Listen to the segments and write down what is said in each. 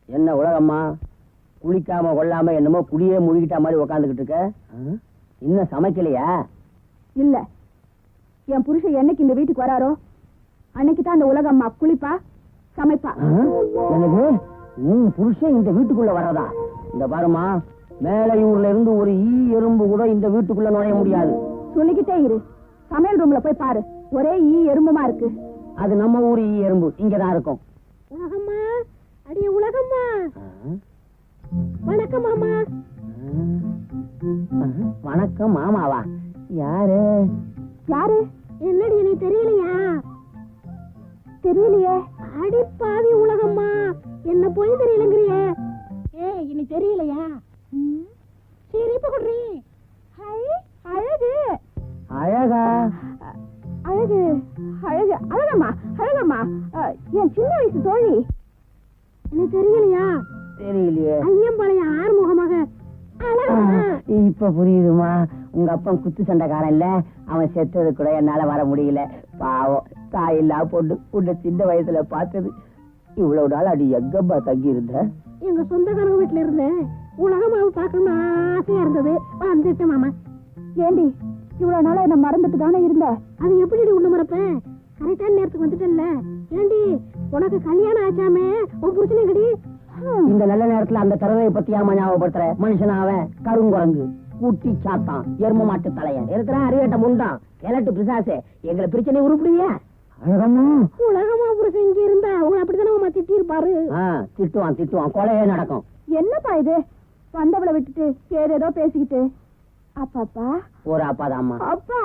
என்ன உலகம்மா, குளிக்காம கொள்ளாம என்னமோ குடியே முழுகிட்ட மாதிரி உக்காந்துக்கிட்டு இருக்க. இன்னும் சமைக்கலையா? இல்ல, என் புருஷன் என்னைக்கு இந்த வீட்டுக்கு வராரோ அன்னைக்குதான் இந்த உலகம்மா குளிப்பா சமைப்பா. எனக்கு உன் புருஷன் இந்த வீட்டுக்குள்ள வர்றதா? இந்த பாருமா, மேலையூர்ல இருந்து ஒரு எறும்பு கூட இந்த வீட்டுக்குள்ள நுழைய முடியாது. சொல்லிக்கிட்டே இரு, சமையல் ரூம்ல போய் பாரு, ஒரே எறும்புமா இருக்கு. அது நம்ம ஊர் எறும்பு, இங்கதான் இருக்கும். உலகம்மா, அடியே உலகம்மா. வணக்கம் மாமா. வணக்கம் மாமாவா? யாரு யாரு? என்னடி எனக்கு தெரியலையா? தெரியலையே. அடிப்பாவி உலகம்மா, என்ன போய் தெரியலங்கிறியே. இனி தெரியலையா? சரி இப்ப குடுறி. அழகு அழகா? அழகு அழகு அழகம்மா, அழகம்மா என் சின்ன வயசு தோழி. என்ன தெரியலையா? தெரியலையே. ஐயம்பாளையம் ஆறுமுகமாக. இப்ப புரியுதுமா. உங்க அப்பன் குத்து சண்டைக்காரன் இல்ல, அவன் செத்தது கூட என்னால வர முடியல. பாவம், தாயில்லா பொண்ணு, உன்னை சின்ன வயசுல பார்த்தது. இவ்வளவு நாள் அடி எங்கப்பா தங்கி இருந்த? எங்க சொந்தக்காரங்க வீட்டுல இருந்தேன். உலகமாவை பார்க்கணும்னு ஆசையா இருந்தது, வந்துட்டேன் மாமா. ஏண்டி இவ்வளவு நாளா என்ன மறந்துட்டு தானே இருந்த? அது எப்படி உள்ள மறப்பேன்? கரெக்டான நேரத்துக்கு வந்துட்டேன்ல. ஏண்டி உனக்கு கல்யாணம் ஆச்சாமே, உன் புருஷனே கடி. இந்த நல்ல நேரத்துல அந்த தரவை பத்தி ஆமா ஞாபகப்படுத்துற? மனுஷன் அவன் கருங்குரங்கு, கூட்டி சாத்தான், எரும மாட்டு தலையன் இருக்கிற அறிவேட்ட முண்டான், கிழட்டு பிசாசே, எங்களை பிரச்சனை உருப்பிடுவியா? அழகம்மா, உலகமா புருஷன் இங்க இருந்தா அவங்க அப்படித்தானே திட்டி இருப்பாரு. திட்டுவான் திட்டுவான், கொலையே நடக்கும். என்னப்பா இது, வந்தவளை விட்டுட்டு ஏதேதோ பேசிக்கிட்டு. அப்பாப்பா ஒரு அப்பாதாம்மா. அப்பா,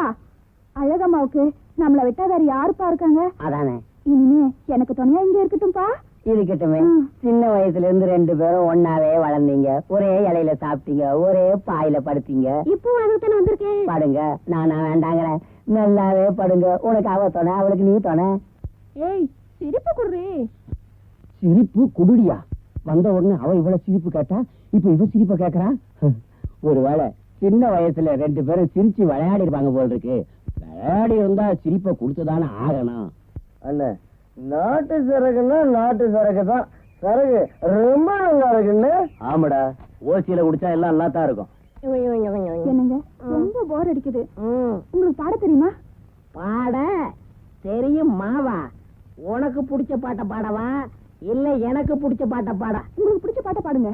அழகம்மாவுக்கு நம்மளை விட்டா வேற யாருப்பா இருக்காங்க? அதானே. இனிமே எனக்கு துணையா இங்க இருக்கட்டும்பா. இருக்கட்டுமே. சின்ன வயசுல இருந்து 2 பேரும் ஒன்னாவே வளர்ந்தீங்க, ஒரே இலையில சாப்பிட்டீங்க, ஒரே பாயில படுத்தீங்க. இப்போ அதுதானே வந்திருக்கேன். படுங்க. நான் வேண்டாங்கிறேன். நல்லாவே படுங்க. உனக்கு அவ துணை, அவளுக்கு நீ துணை. ஏய், சிரிப்பு குடுறி. சிரிப்பு குடுடியா? வந்த உடனே அவ இவ்வளவு சிரிப்பு கேட்டா, இப்ப இவ சிரிப்ப கேக்குறா. ஒருவேளை சின்ன வயசுல 2 பேரும் சிரிச்சு விளையாடி இருப்பாங்க போல் இருக்கு. விளையாடி இருந்தா சிரிப்பை கொடுத்துதானே ஆகணும். அல்ல, நாட்டு சரக்குன்னா நாட்டு சரக்கு தான். சரக்கு ரொம்ப நல்லா இருக்குன்னு. ஆமாடா, ஓசியில குடிச்சா எல்லாம் நல்லா தான் இருக்கும். என்னங்க, ரொம்ப போர் அடிக்குது. உங்களுக்கு பாட தெரியுமா? பாட தெரியும் மாவா. உனக்கு பிடிச்ச பாட்ட பாடவா இல்ல எனக்கு பிடிச்ச பாட்ட பாட? உங்களுக்கு பிடிச்ச பாட்ட பாடுங்க.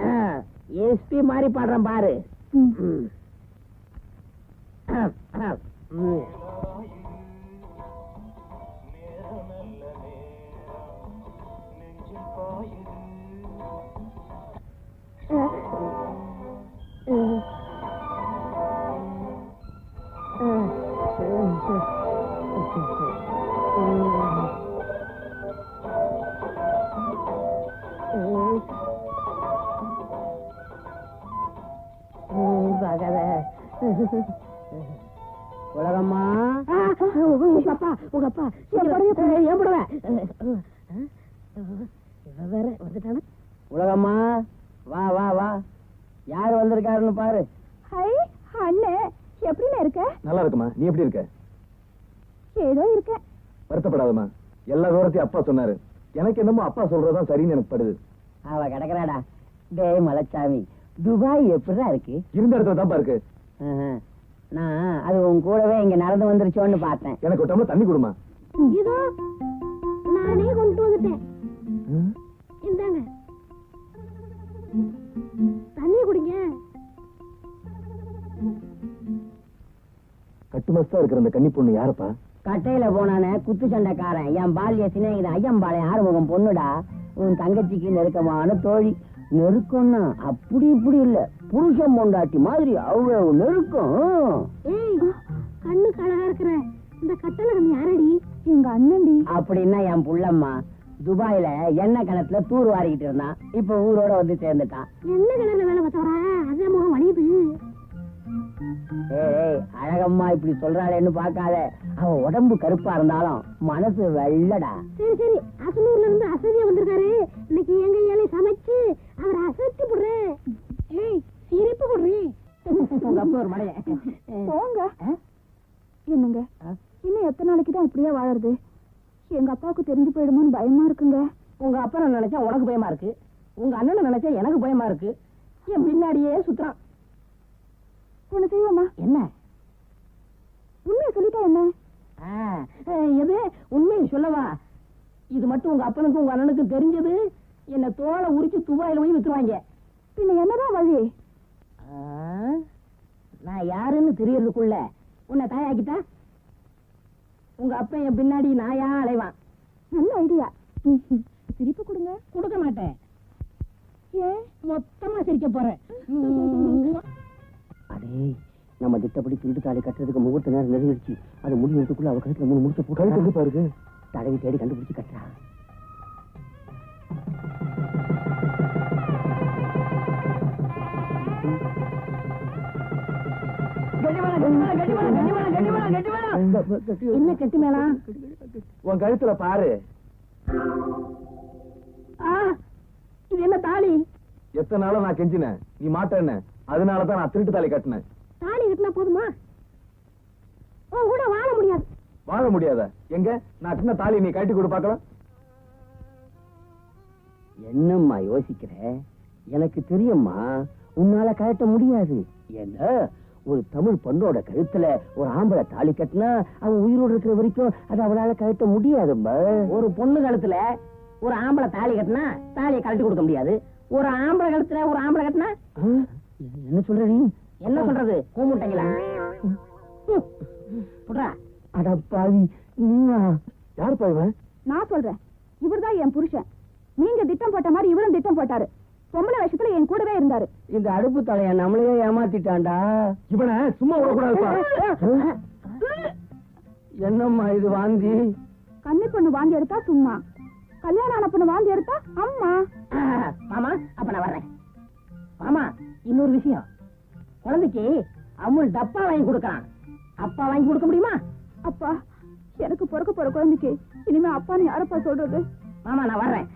எஸ்பி மாதிரி பாடுறேன் பாரு. உலகம்மா, உங்க அப்பா உலகம்மா, வா வா வா, யாரு வந்திருக்காருன்னு பாரு. அண்ணே, எப்படின்னு இருக்க? நல்லா இருக்குமா, நீ எப்படி இருக்க? ஏதோ இருக்க. வருத்தப்படாதமா, எல்லா விவரத்தையும் அப்பா சொன்னாரு. எனக்கு என்னமோ அப்பா சொல்றதுதான் சரின்னு எனக்கு படுது. அவ கிடக்குறாடா. டேய் மலைச்சாமி, துபாய் எப்படிதான் இருக்கு? இருந்த இடத்துல தான்ப்பா இருக்கு. நான் அது உன் கூடவே இங்க நடந்து வந்துருச்சோன்னு பார்த்தேன். எனக்கு ஒரு டம்ளர் தண்ணி கொடுமா. இதோ நானே கொண்டு வந்துட்டேன். இந்தாங்க தண்ணி குடிங்க. கட்டுமஸ்தா இருக்கிற அந்த கன்னி பொண்ணு யாருப்பா? கட்டையில போனானே குத்து சண்டைக்காரன், என் பால்ய சிநேகிதன் ஐயம்பாளையம் ஆறுமுகம் பொண்ணுடா. உன் தங்கச்சிக்கு நெருக்கமான தோழி. நெருக்கம்னா அப்படி இப்படி இல்ல, புருஷன் பொண்டாட்டி மாதிரி அவ்வளவு நெருக்கம். கண்ணுக்கு அழகா இருக்கிற இந்த கட்டழகன் யாரடி? எங்க அண்ணன்டி. அப்படின்னா என் புள்ளம்மா. துபாயில எண்ணெய் கிணத்துல தூர் வாரிக்கிட்டு இருந்தான், இப்ப ஊரோட வந்து சேர்ந்துட்டான். என்ன கிணறுல வேலை பார்த்தவரா? அதே முகம் வலியுது. ஏய், அழகம்மா இப்படி சொல்றாளேன்னு பாக்காத. அவ உடம்பு கருப்பா இருந்தாலும் மனசு வெள்ளடா. சரி சரி, அசனூர்ல இருந்து அசதியா வந்திருக்காரு. இன்னைக்கு எங்க ஏழை சமைச்சு அவரை அசத்தி போடுறேன். ஏய், சிரிப்பு போடுறீ. உங்க அப்பா ஒரு மடைய போங்க. என்னங்க, இன்னும் எத்தனை நாளைக்கு தான் இப்படியே வாழறது? எங்க அப்பாவுக்கு தெரிஞ்சு போயிடுமோன்னு பயமா இருக்குங்க. உங்க அப்பா நினைச்சா உனக்கு பயமா இருக்கு. உங்க அண்ணனை நினைச்சா எனக்கு பயமா இருக்கு. என் பின்னாடியே சுத்துறான். ஒண்ணு செய்வோமா? என்ன? உண்மையை சொல்லிட்டா என்ன? எது உண்மையை சொல்லவா? இது மட்டும் உங்க அப்பனுக்கும் உங்க அண்ணனுக்கும் தெரிஞ்சது, என்ன தோலை உரிச்சு துபாயில போய் வித்துருவாங்க. பின்ன என்னதான் வழி? நான் யாருன்னு தெரியறதுக்குள்ள உன்னை தாயாக்கிட்டா உங்க அப்பா என் பின்னாடி நாயா அலைவான். நல்ல ஐடியா. சிரிப்பு கொடுங்க. கொடுக்க மாட்டேன். ஏன்? மொத்தமா சிரிக்க போறேன். அடே, நம்ம திட்டப்படி திருட்டு தாலி கட்டுறதுக்கு முகூர்த்த நேரம் நெருங்கிடுச்சு. அது முடிவுக்குள்ள அவ கழுத்துல 3 முடிச்ச போட்டு பாருங்க. தடவி தேடி கண்டுபிடிச்சு கட்டுறா. என்ன கட்டி மேளா? உன் கழுத்துல பாரு. இது என்ன தாலி? எத்தனை நாளும் நான் கெஞ்சினேன், நீ மாட்டேன்னு. அதனாலதான் நான் திருட்டு தாலி கட்டினேன். தாலி கட்டினா போதுமா? உன் கூட வாழ முடியாது. வாழ முடியாத? எங்க நான் சின்ன தாலி நீ கட்டி கொடு பாக்கலாம். என்னம்மா யோசிக்கிற? எனக்கு தெரியும்மா, உன்னால கட்ட முடியாது. ஏன்னா ஒரு தமிழ் பொண்ணோட கழுத்துல ஒரு ஆம்பளை தாலி கட்டினா அவன் உயிரோடு இருக்கிற வரைக்கும் அது அவளால கட்ட முடியாதும்மா. ஒரு பொண்ணு கழுத்துல ஒரு ஆம்பளை தாலி கட்டினா தாலியை கழட்டி கொடுக்க முடியாது. ஒரு ஆம்பளை கழுத்துல ஒரு ஆம்பளை கட்டினா என்ன சொல்ற நீ? என்ன சொல்றது? கூமுட்டைங்களா? அடப்பாவி, நீயா? யார் பாய்வன்? நான் சொல்றேன், இவர்தான் என் புருஷன். நீங்க திட்டம் போட்ட மாதிரி இவரும் திட்டம் போட்டாரு. பொம்பளை வருஷத்துல என் கூடவே இருந்தாரு. இந்த அடுப்பு தலைய நம்மளையே ஏமாத்திட்டான்டா. இவனை சும்மா விடக்கூடாதுப்பா. என்னம்மா இது வாந்தி? கன்னி பொண்ணு வாந்தி எடுத்தா சும்மா, கல்யாணம் ஆன பொண்ணு வாந்தி எடுத்தா அம்மா. மாமா, அப்ப நான் வர்றேன். மாமா, இன்னொரு விஷயம். குழந்தைக்கு அமுல் டப்பா வாங்கி கொடுக்கறான். அப்பா வாங்கி கொடுக்க முடியுமா? அப்பா, எனக்கு பிறக்க போற குழந்தைக்கு இனிமே அப்பான்னு யாரப்பா சொல்றது? மாமா, நான் வர்றேன்.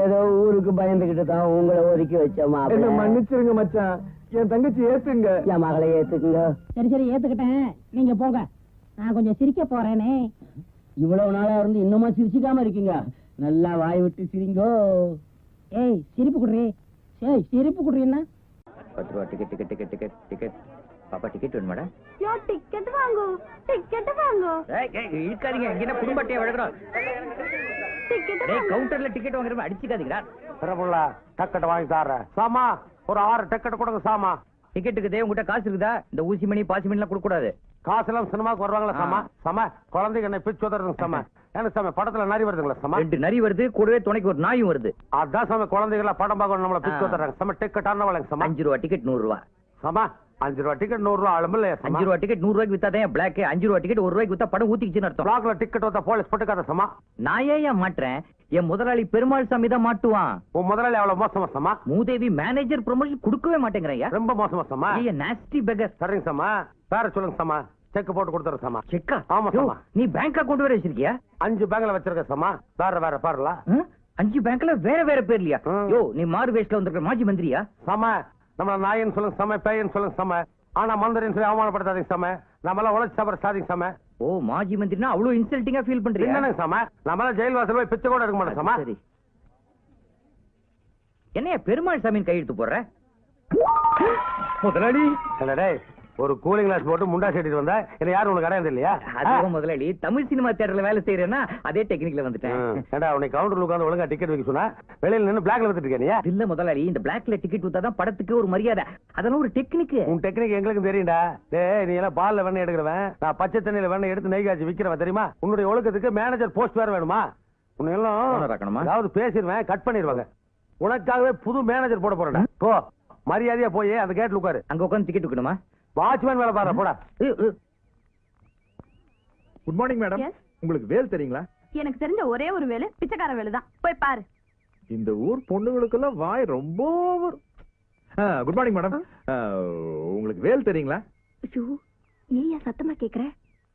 ஏதோ ஊருக்கு பயந்துகிட்டு தான் உங்களை ஒதுக்கி வச்ச மாப்பிள்ள. மன்னிச்சிருங்க மச்சான், என் தங்கச்சி ஏத்துங்க. என் மகளை ஏத்துக்குங்க. சரி சரி, ஏத்துக்கிட்டேன். நீங்க போங்க, நான் கொஞ்சம் சிரிக்க போறேனே. இவ்வளவு நாளா இருந்து இன்னுமா சிரிச்சுக்காம இருக்கீங்க? நல்லா வாய் விட்டு சிரிங்கோ. ஏய், சிரிப்பு குடுறி. ஏய், சிரிப்பு குடுறீன்னா 10 ரூபா ticket ticket ticket ticket ticket. பாப்பா டிக்கெட் வேணும் மேடம்? யோ, டிக்கெட் வாங்கு, டிக்கெட் வாங்கு. இருக்காதீங்க, இங்க என்ன குடும்பத்தையே வழங்குறோம். டேய், கவுண்டர்ல டிக்கெட் வாங்குறப்ப அடிச்சுக்காதீங்கடா. பிரபுள்ள டிக்கெட் வாங்கி தரேன் சாமா. ஒரு 6 டிக்கெட் கொடுங்க சாமா. டிக்கெட்டுக்கு தேவ உங்ககிட்ட காசு இருக்குதா? இந்த ஊசி மணி பாசி மணி எல்லாம் கொடுக்க கூடாது. காசு எல்லாம் சினிமாக்கு வருவாங்களா சாமா? சாமா, குழந்தைங்க என்ன பிச்சு உதறதுங்க சாமா. ஏன்னா சாமி, படத்துல நரி வருதுங்களா சாமா? 2 நரி வருது, கூடவே துணைக்கு ஒரு நாயும் வருது. அதான் சாமி, குழந்தைகள படம் பார்க்க நம்மள பிச்சு உதறாங்க சாமா. டிக்கெட் ஆன வளங்க சாமா. 5 ரூபா டிக்கெட் 100 ரூபா. சாமா, 5 ரூபா டிக்கெட் 100 ரூபா ஆளும் இல்லையா? 5 ரூபா டிக்கெட் 100 ரூபாய்க்கு வித்தாதான் பிளாக். 5 ரூபா டிக்கெட் 1 ரூபாய்க்கு வித்தா படம் ஊத்திக்கிச்சுன்னு அர்த்தம். பிளாக்ல டிக்கெட் வந்தா போலீஸ் போட்டுக்காத சாமா. நான் ஏன் மாட்டேன்? என் முதலாளி பெருமாள் சாமி தான் மாட்டுவான். உன் முதலாளி அவ்வளவு மோசமா சாமா? மூதேவி மேனேஜர் ப்ரமோஷன் கொடுக்கவே மாட்டேங்கிறயா? ரொம்ப மோசமா சாமா. Nasty beggar. சரிங்க சாமா, பேர சொல்லுங்க சாமா. செக் போட்டு கொடுத்துறேன் சாமா. செக்கா? ஆமா சாமா. நீ பேங்க் அக்கவுண்ட் வேற வச்சிருக்கியா? 5 பேங்க்ல வச்சிருக்க சாமா. வேற வேற பாருல. 5 பேங்க்ல வேற வேற பேர்லையா? யோ, நீ மாறு வேஷ்ல வந்திருக்க மாஜி மந்திரியா? சாமா, நம்மள நாயன்னு சொல்லுங்க சாமா, பேயன்னு சொல்லுங்க சாமா. ஆனா மந்திரின்னு சொல்லி அவமானப்படுத்தாதீங்க சாமா. நம்மளாம் உழைச்சு சாப்பிட சாதிங்க சாமா. ஓ, மாஜி மந்திரினா அவ்வளவு இன்சல்ட்டிங்கா ஃபீல் பண்றீங்க? என்னங்க சாமா, நம்மளாம் ஜெயில் வாசல் போய் பிச்சை கூட எடுக்க மாட்டோம் சாமா. சரி, என்னைய பெருமாள் சாமியின் கையெழுத்து போடுற? முதலாளி என்னடே, ஒரு கூலிங் கிளாஸ் போட்டு முண்டா செட்டிட்டு வந்தா என்ன யாரும் உனக்கு அடையாது இல்லையா? அதுவும் முதலாளி, தமிழ் சினிமா தியேட்டர்ல வேலை செய்யறேன்னா அதே டெக்னிக்ல வந்துட்டேன். ஏண்டா, உனக்கு கவுண்டர்ல உட்கார்ந்து ஒழுங்கா டிக்கெட் வைக்க சொன்னா வெளியில நின்னு பிளாக்ல வித்துட்டு இருக்க நீ? இல்ல முதலாளி, இந்த பிளாக்ல டிக்கெட் வித்தாதான் படத்துக்கு ஒரு மரியாதை. அதெல்லாம் ஒரு டெக்னிக். உன் டெக்னிக் எங்களுக்கு தெரியும்டா. டேய், நீ எல்லாம் பால்ல வெண்ணெய் எடுக்கிறவன், நான் பச்சை தண்ணியில வெண்ணெய் எடுத்து நெய் காய்ச்சி விக்கிறவன் தெரியுமா? உன்னுடைய ஒழுக்கத்துக்கு மேனேஜர் போஸ்ட் வேற வேணுமா? உன்னை எல்லாம் அதாவது பேசிடுவேன், கட் பண்ணிடுவாங்க. உனக்காகவே புது மேனேஜர் போட போறேன். போ, மரியாதையா போய் அந்த கேட்ல உட்காரு. அங்க உட்காந்து டிக்கெட் விக்கணுமா? வாட்ச்மேன் வேலை பாரு, போடா. Good morning madam. உங்களுக்கு வேல் தெரியுங்களா? எனக்கு தெரிஞ்ச ஒரே ஒரு வேலை பிச்சைக்கார வேலை தான். போய் பாரு. இந்த ஊர் பொண்ணுங்களுக்கெல்லாம் வாய் ரொம்ப. Good morning madam. உங்களுக்கு வேல் தெரியுங்களா? ஐயோ, ஏயா சத்தமா கேக்குற?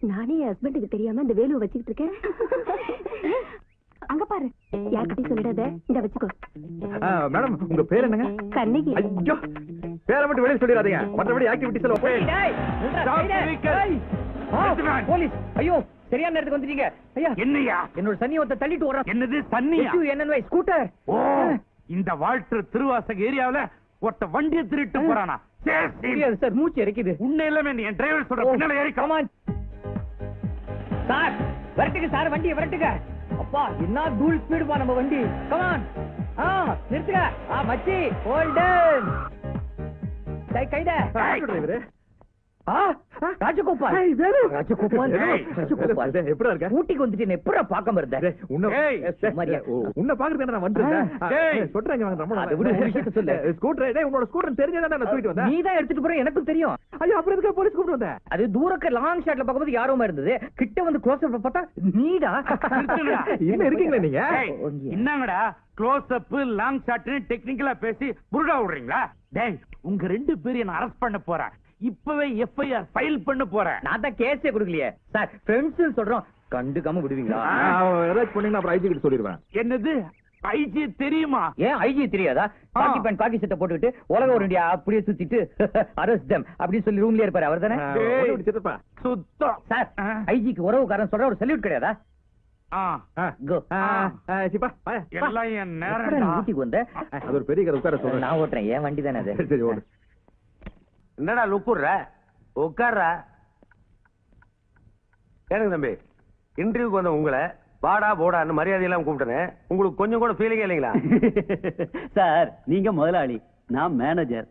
நானே என் ஹஸ்பண்டுக்கு தெரியாம இந்த வேலுவை வச்சுக்கிட்டு இருக்கேன். அங்க பாரு, யார்கிட்டயும் சொல்லிடாத, இந்த வச்சுக்கோ. மேடம், உங்க பேர் என்னங்க? கண்ணகி. ஐயோ, பேரை மட்டும் வெளியே சொல்லிடாதீங்க, மற்றபடி ஆக்டிவிட்டிஸ் எல்லாம் போய். போலீஸ்! ஐயோ, சரியான நேரத்துக்கு வந்துட்டீங்க ஐயா. என்னையா என்னோட சன்னி ஒருத்த தள்ளிட்டு ஓடுறான். என்னது தண்ணியா? SUNNY scooter. ஓ இந்த வாழ்த்து திருவாசக ஏரியாவுல ஒருத்த வண்டியை திருட்டு போறானா? சரி, தெரியாது சார், மூச்சு இறக்குது. உன்னை எல்லாமே நீ என் டிரைவர் சொல்ற பின்னால ஏறி கமான் சார், விரட்டுங்க சார், வண்டியை விரட்டுங்க. அப்பா என்ன தூள் ஸ்பீடுப்பா நம்ம வண்டி. கமான். நிறுத்துங்க. மச்சி ஹோல்டன். கைட டிரைவர் ராஜகோபால். ராஜகோபால். ராஜகோபால். எப்படிடா இருக்க? ஊட்டிக்கு வந்துட்டு எப்படா பார்க்காம இருந்த? உன்னை பாக்குறதுக்கு நான் வந்துட்டேன். சொல்றேன் உன்னோட ஸ்கூட்டர் தெரிஞ்சதான் நான் தூக்கிட்டு வந்தேன். நீ தான் எடுத்துட்டு போற எனக்கு தெரியும். ஐயோ அப்புறம் எதுக்கு போலீஸ் கூப்பிட்டு வந்தேன்? அது தூரக்க லாங் ஷாட்ல பார்க்கும்போது யாரோ இருந்தது. கிட்ட வந்து க்ளோஸ் அப் பார்த்தா நீடா. என்ன இருக்கீங்களா நீங்க? என்னங்கடா க்ளோஸ் அப் லாங் ஷாட் டெக்னிக்கலா பேசி புருடா விடுறீங்களா? டேய் உங்க 2 பேரையும் நான் அரெஸ்ட் பண்ண போறேன். இப்பவே FIR ஃபைல் பண்ண போறேன். நான் தான் கேஸே கொடுக்கலையே சார். ஃப்ரெண்ட்ஸ் சொல்றோம், கண்டுக்காம விடுவீங்களா? ஏதாச்சும் பண்ணீங்கன்னா அப்புறம் ஐஜி கிட்ட சொல்லிடுவேன். என்னது ஐஜி தெரியுமா? ஏன் ஐஜி தெரியாதா? காக்கி பேண்ட் காக்கி சட்டை போட்டுக்கிட்டு உலக ஒரு இந்தியா அப்படியே சுத்திட்டு அரெஸ்ட் தம் அப்படி சொல்லி ரூம்லயே இருப்பாரு அவர் தானே? சுத்தம் சார், ஐஜிக்கு உறவுக்காரன் சொல்ற ஒரு சல்யூட் கிடையாதா? Go. எல்லாம் என் நேரம். ஊட்டிக்கு வந்த அது ஒரு பெரிய கதை. உட்கார சொல்றேன். நான் ஓட்டுறேன், ஏன் வண்டி தானே அது. சரி ஓடு. என்னடா லுக்குற உட்கார்றா. ஏனுங்க தம்பி, இன்டர்வியூக்கு வந்த உங்களை வாடா போடான்னு மரியாதையெல்லாம் கூப்பிட்டேன். உங்களுக்கு கொஞ்சம் கூட ஃபீலிங்கே இல்லைங்களா? சார், நீங்க முதலாளி, நான் மேனேஜர்.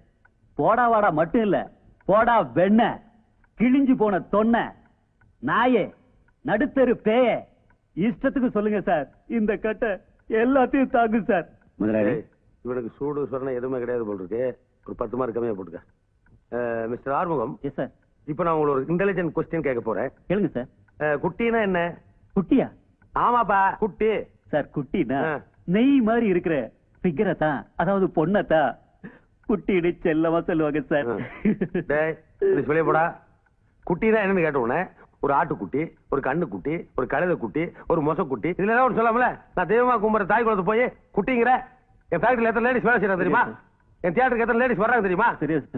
போடா வாடா மட்டும் இல்ல, போடா வெண்ண, கிழிஞ்சு போன தொன்ன, நாயே, நடுத்தரு பேய, இஷ்டத்துக்கு சொல்லுங்க சார். இந்த கட்டை எல்லாத்தையும் தாங்கும் சார். முதலாளி, இவனுக்கு சூடு சொரணை எதுவுமே கிடையாது போல் இருக்கு. ஒரு 10 மார்க் கம்மியா போட்டுக்க. Mister Arumugam, yes sir. இப்ப நான் உங்களுக்கு ஒரு இன்டெலிஜென்ட் கொஸ்டின் கேட்க போறேன். கேளுங்க சார். குட்டினா என்ன? குட்டியா? ஆமாப்பா, குட்டி. சார், குட்டினா நெய் மாதிரி இருக்கிற பிகரை தான், அதாவது பொண்ணத்தான் குட்டின்னு செல்லமா சொல்லுவாங்க சார். வெளியே போடா. குட்டினா என்னன்னு கேட்ட உடனே ஒரு ஆட்டுக்குட்டி, ஒரு கண்ணுக்குட்டி, ஒரு கழுதை குட்டி, ஒரு மொசக்குட்டி, இதுல ஏதாவது ஒன்று சொல்லாமல. நான் தெய்வமா கும்பிட்ற தாய் குளத்து போய் குட்டிங்கிற. என் ஃபேக்டரியில் எத்தனை லேடிஸ் வேலை செய்யறாங்க தெரியுமா? என் தியேட்டருக்கு எத்தனை லேடிஸ் வர்றாங்க தெரியுமா?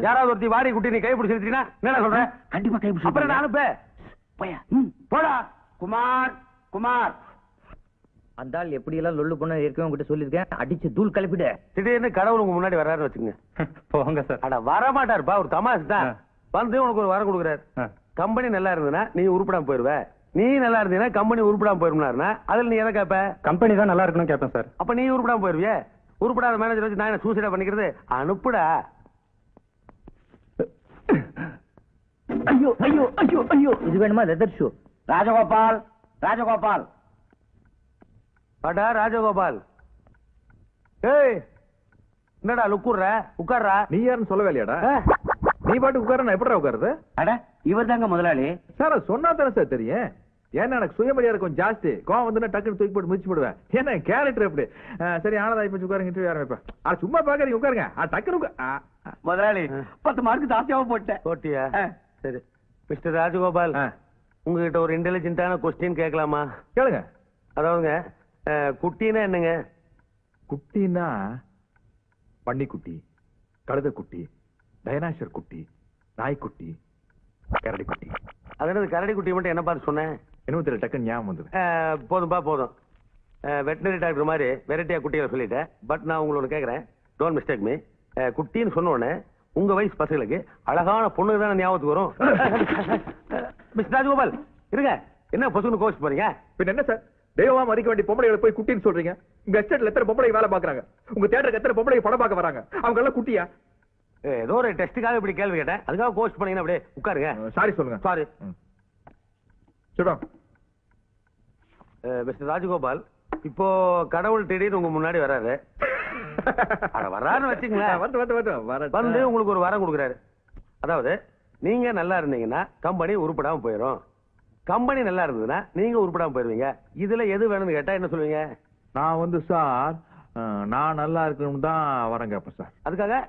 யாராவது ஒருத்தி வாடி குட்டி நீ கைப்பிடிச்சு எடுத்தீங்கன்னா என்ன சொல்றேன்? கண்டிப்பா கைப்பிடிச்சு. அப்புறம் நான் அனுப்ப போடா. குமார் குமார், அந்த ஆள் எப்படி எல்லாம் லொல்லு பண்ண ஏற்கனவே உங்ககிட்ட சொல்லிருக்கேன். அடிச்சு தூள் கிளப்பிடு. திடீர்னு கடவுள் உங்க முன்னாடி வர்றாருன்னு வச்சுங்க. போங்க சார். அட வரமாட்டாருப்பா, ஒரு தமாசு தான். வந்து உனக்கு ஒரு வரம் கொடுக்குறாரு. கம்பெனி நல்லா இருந்ததுன்னா நீ உருப்படாம போயிருவ, நீ நல்லா இருந்தீங்கன்னா கம்பெனி உருப்படாம போயிருந்தாருன்னா அதுல நீ எதை கேட்ப? கம்பெனி தான் நல்லா இருக்கணும் கேட்பேன் சார். அப்ப நீ உருப்படாம போயிருவிய. உருப்படாத மேனேஜர் வச்சு நான் என்ன சூசைடா பண்ணிக்கிறது? அனுப்புடா. ஐயோ ஐயோ ஐயோ ஐயோ, இது வேணுமா? Leather shoe. ராஜகோபால், ராஜகோபால். அடா ராஜகோபால், ஏய் என்னடா லுக்குற? உட்கார்றா. நீ யாருன்னு சொல்லவே இல்லையாடா? நீ பாட்டு உட்கார, நான் எப்படா உட்காருது? அட, இவர் தாங்க முதலாளி. சார் அது சொன்னா தானே சார் தெரியும். ஏன்னா எனக்கு சுயமரியாதை கொஞ்சம் ஜாஸ்தி. கோவம் வந்து டக்குன்னு தூக்கி போட்டு மிதிச்சு போடுவேன். ஏன்னா கேரக்டர் எப்படி? சரி ஆனதாய் போச்சு, உட்காருங்க. இன்டர்வியூ ஆரம்பிப்பேன். சும்மா பாக்குறீங்க, உட்காருங்க. டக்குனு முதலாளி 10 மார்க் ஜாஸ்தியாவ போட்டேன். போட்டியா? சரி மிஸ்டர் ராஜகோபால், உங்ககிட்ட ஒரு இன்டெலிஜென்ட்டான கொஸ்டின் கேட்கலாமா? கேளுங்க. அதாவதுங்க, குட்டினா என்னங்க? குட்டினா பன்னிக்குட்டி, கழுதை குட்டி, டைனாசர் குட்டி, நாய்க்குட்டி, கரடி குட்டி. அதனால கரடி குட்டி மட்டும் என்ன பார்த்து சொன்னேன்? என்ன தெரியல, டக்குன்னு ஞாபகம் வந்தது. போதும்பா போதும். வெட்டினரி டாக்டர் மாதிரி வெரைட்டியா குட்டிகளை சொல்லிட்டேன். பட் நான் உங்களோட கேட்கறேன், டோன்ட் மிஸ்டேக் மீ. குட்டின்னு சொன்ன உடனே உங்க வயசு பசங்களுக்கு அழகான பொண்ணுக்கு தானே ஞாபகத்துக்கு வரும். மிஸ்டர் ராஜகோபால் இருங்க, என்ன பசுன்னு கோச்சு போறீங்க? பின்ன என்ன சார், தெய்வமா மதிக்க வேண்டிய பொம்பளைகளை போய் குட்டின்னு சொல்றீங்க? உங்க எஸ்டேட்ல எத்தனை பொம்பளை வேலை பாக்குறாங்க? உங்க தியேட்டருக்கு எத்தனை பொம்பளை படம் பார்க்க வராங்க? அவங்க எல்லாம் குட்டியா? ஏதோ ஒரு டெஸ்ட்டுக்காக இப்படி கேள்வி கேட்டேன், அதுக்காக கோச் பண்ணீங்கன்னா அப்படியே உட்காருங்க. சாரி சொல்லுங்க. சாரி. சொல்றோம். மிஸ்டர் ராஜகோபால், இப்போ கடவுள் திடீர்னு உங்க முன்னாடி வர்றாரு. வர்றாருன்னு வச்சுங்களேன். வந்து உங்களுக்கு ஒரு வரம் கொடுக்குறாரு. அதாவது நீங்க நல்லா இருந்தீங்கன்னா கம்பெனி உருப்படாம போயிடும், கம்பெனி நல்லா இருந்ததுன்னா நீங்க உருப்படாம போயிருவீங்க. இதுல எது வேணும்னு கேட்டா என்ன சொல்லுவீங்க? நான் வந்து சார், நான் நல்லா இருக்கணும் தான் வரேன் கேப்பேன் சார். அதுக்காக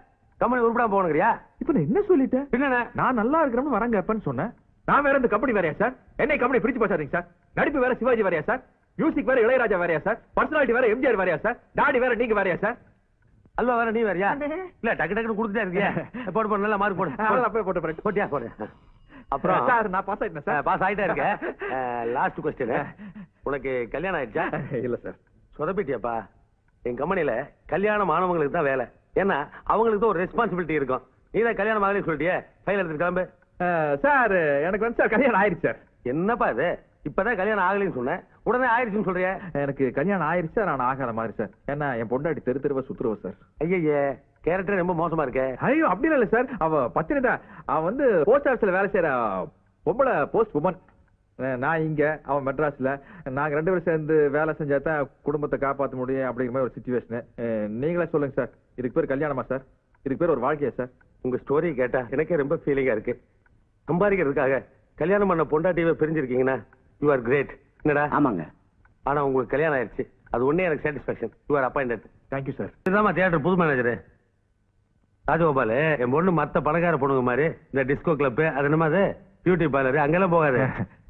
கம்பெனி உருப்படாம போகணுங்கிறியா? இப்ப நான் என்ன சொல்லிட்டேன்? என்ன நான் நல்லா இருக்கணும்னு வரேன் கேப்பேன்னு சொன்னேன். நான் வேற இந்த கம்பெனி வேறையா சார்? என்னை கம்பெனி பிரிச்சு பேசாதீங்க சார். நடிப்பு வேற சிவாஜி வேறையா சார்? மியூசிக் வேற இளையராஜா வேறையா சார்? பர்சனாலிட்டி வேற எம்ஜிஆர் வேறையா சார்? டாடி வேற நீங்க வேறையா சார்? அல்வா வேற நீ வேறையா? இல்ல டக்கு டக்குன்னு கொடுத்துட்டே இருக்கியா? போட்டு போடு, நல்லா மார்க் போடு. போட்டு போட்டியா போடு. அப்புறம் சார் நான் பாஸ் ஆயிட்டேன் சார். பாஸ் ஆயிட்டா இருக்க. லாஸ்ட் கொஸ்டின், உனக்கு கல்யாணம் ஆயிடுச்சா? இல்ல சார். சொதப்பிட்டியாப்பா? என் கம்பெனில கல்யாணம் ஆனவங்களுக்கு தான் வேலை. ஏன்னா அவங்களுக்கு தான் ஒரு ரெஸ்பான்சிபிலிட்டி இருக்கும். நீ தான் கல்யாணம் ஆகலன்னு சொல்லிட்டியே, ஃபைல் எடுத்துட்டு கிளம்பு. சார் எனக்கு வந்து சார் கல்யாணம் ஆயிருச்சு சார். என்னப்பா இது, இப்பதான் கல்யாணம் ஆகலைன்னு சொன்னேன், உடனே ஆயிருச்சுன்னு சொல்றிய? எனக்கு கல்யாணம் ஆயிருச்சு சார், நான் ஆகாத மாதிரி சார். ஏன்னா என் பொண்டாட்டி தெரு தெருவா சுத்துருவ சார். ஐயே, கேரக்டர் ரொம்ப மோசமா இருக்கே. ஐயோ அப்படி இல்ல சார், அவ பத்தினி தான். அவன் வந்து போஸ்ட் ஆபீஸ்ல வேலை செய்யற பொம்பளை போஸ்ட் உமன். நான் இங்க, அவன் மெட்ராஸ்ல. நாங்க 2 பேரும் சேர்ந்து வேலை செஞ்சா தான் குடும்பத்தை காப்பாற்ற முடியும் அப்படிங்கிற மாதிரி ஒரு சிச்சுவேஷன். நீங்களே சொல்லுங்க சார், இதுக்கு பேர் கல்யாணமா சார்? இதுக்கு பேர் ஒரு வாழ்க்கையா சார்? உங்க ஸ்டோரி கேட்டா எனக்கே ரொம்ப ஃபீலிங்கா இருக்கு. சம்பாதிக்கிறதுக்காக கல்யாணம் பண்ண பொண்டாட்டியை பிரிஞ்சிருக்கீங்கன்னா யூ ஆர் கிரேட். என்னடா? ஆமாங்க. ஆனா உங்களுக்கு கல்யாணம் ஆயிடுச்சு, அது ஒண்ணே எனக்கு satisfaction. You are appointed. Thank you sir. இதுதான் தியேட்டர் புது மேனேஜர் ராஜகோபால். என் பொண்ணு மத்த பணக்கார பொண்ணுங்க மாதிரி இந்த டிஸ்கோ கிளப், அது என்னமா அது பியூட்டி பார்லர், அங்கெல்லாம் போகாது.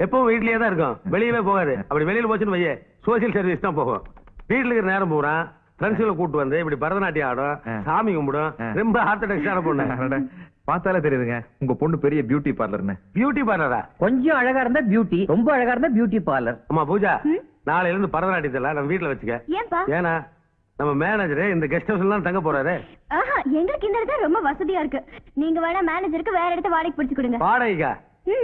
எப்பவும் வீட்லயே தான் இருக்கும், வெளியவே போகாது. அப்படி வெளியில போச்சுன்னு வையே, சோசியல் சர்வீஸ் தான் போகும். வீட்டுல இருக்கிற நேரம் போறான், ஃப்ரெண்ட்ஸ்களை கூட்டு வந்து இப்படி பரதநாட்டியம் ஆடும், சாமி கும்பிடும். ரொம்ப ஆர்த்தடாக்ஸான பொண்ணு. பார்த்தாலே தெரியுதுங்க உங்க பொண்ணு பெரிய பியூட்டி பார்லர்னு. பியூட்டி பார்லரா? கொஞ்சம் அழகா இருந்தா பியூட்டி, ரொம்ப அழகா இருந்தா பியூட்டி பார்லர். அம்மா பூஜா, நாளையில இருந்து பரதநாட்டியத்தெல்லாம் நம்ம வீட்டுல வச்சுக்க. ஏன்பா? ஏன்னா நம்ம மேனேஜர் இந்த கெஸ்ட் ஹவுஸ்ல தான் தங்க போறாரு. எங்களுக்கு இந்த இடத்துல ரொம்ப வசதியா இருக்கு. நீங்க வேணா மேனேஜருக்கு வேற இடத்த வாடகை பிடிச்சு கொடுங்க. வாடகைக்கா?